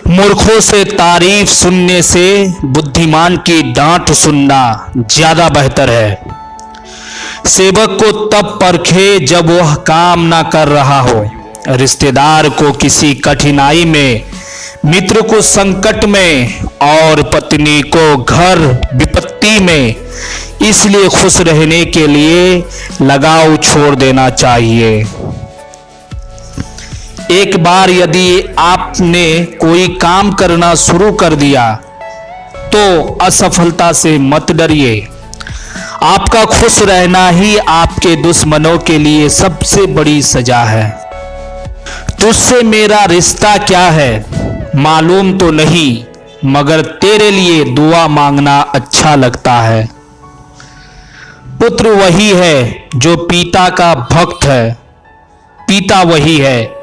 मूर्खों से तारीफ सुनने से बुद्धिमान की डांट सुनना ज्यादा बेहतर है। सेवक को तब परखे जब वह काम ना कर रहा हो, रिश्तेदार को किसी कठिनाई में, मित्र को संकट में और पत्नी को घर विपत्ति में। इसलिए खुश रहने के लिए लगाव छोड़ देना चाहिए। एक बार यदि आपने कोई काम करना शुरू कर दिया तो असफलता से मत डरिए। आपका खुश रहना ही आपके दुश्मनों के लिए सबसे बड़ी सजा है। तुझसे मेरा रिश्ता क्या है मालूम तो नहीं, मगर तेरे लिए दुआ मांगना अच्छा लगता है। पुत्र वही है जो पिता का भक्त है, पिता वही है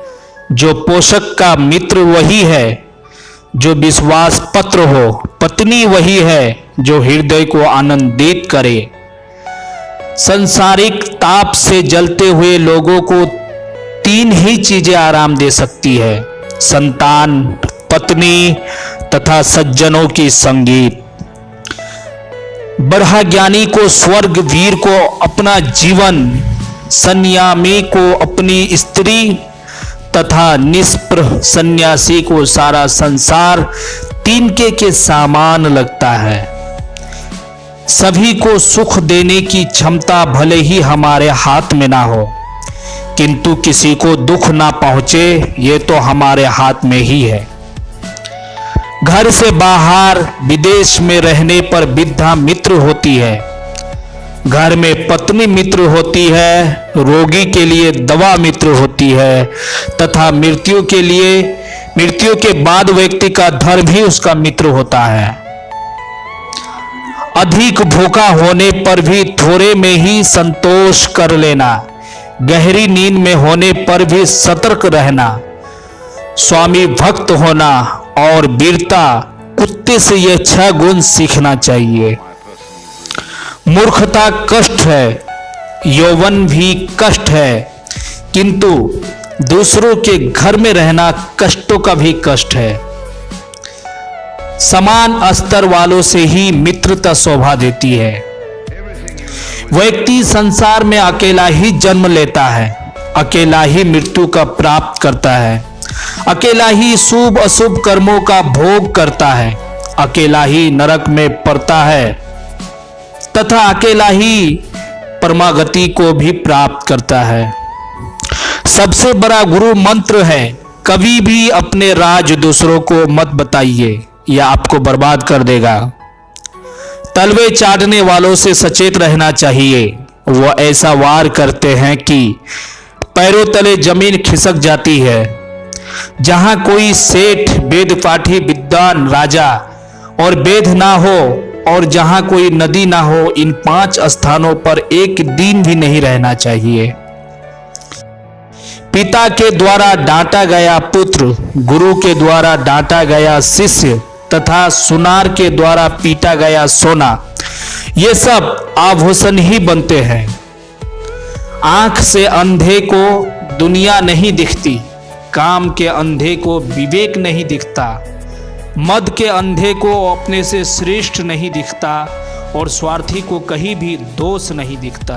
जो पोषक का मित्र वही है जो विश्वास पत्र हो, पत्नी वही है जो हृदय को आनंदित करे। सांसारिक ताप से जलते हुए लोगों को तीन ही चीजें आराम दे सकती है: संतान, पत्नी तथा सज्जनों की संगीत। ब्रह्मज्ञानी को स्वर्ग, वीर को अपना जीवन, संयमी को अपनी स्त्री तथा निष्प्रह सन्यासी को सारा संसार तिनके के सामान लगता है। सभी को सुख देने की क्षमता भले ही हमारे हाथ में ना हो, किंतु किसी को दुख ना पहुंचे ये तो हमारे हाथ में ही है। घर से बाहर विदेश में रहने पर वृद्धा मित्र होती है, घर में पत्नी मित्र होती है, रोगी के लिए दवा मित्र होती है तथा मृत्यु के बाद व्यक्ति का धर्म ही उसका मित्र होता है। अधिक भूखा होने पर भी थोड़े में ही संतोष कर लेना, गहरी नींद में होने पर भी सतर्क रहना, स्वामी भक्त होना और वीरता, कुत्ते से यह 6 गुण सीखना चाहिए। मूर्खता कष्ट है, यौवन भी कष्ट है, किंतु दूसरों के घर में रहना कष्टों का भी कष्ट है। समान स्तर वालों से ही मित्रता शोभा देती है। व्यक्ति संसार में अकेला ही जन्म लेता है, अकेला ही मृत्यु का प्राप्त करता है, अकेला ही शुभ अशुभ कर्मों का भोग करता है, अकेला ही नरक में पड़ता है तथा अकेला ही परमागति को भी प्राप्त करता है। सबसे बड़ा गुरु मंत्र है, कभी भी अपने राज दूसरों को मत बताइए, यह आपको बर्बाद कर देगा। तलवे चाटने वालों से सचेत रहना चाहिए, वो ऐसा वार करते हैं कि पैरों तले जमीन खिसक जाती है। जहां कोई सेठ, वेद पाठी, विद्वान, राजा और वेद ना हो और जहां कोई नदी ना हो, इन 5 स्थानों पर एक दिन भी नहीं रहना चाहिए। पिता के द्वारा डांटा गया पुत्र, गुरु के द्वारा डांटा गया शिष्य तथा सुनार के द्वारा पीटा गया सोना, ये सब आभूषण ही बनते हैं। आंख से अंधे को दुनिया नहीं दिखती, काम के अंधे को विवेक नहीं दिखता, मद के अंधे को अपने से श्रेष्ठ नहीं दिखता और स्वार्थी को कहीं भी दोष नहीं दिखता।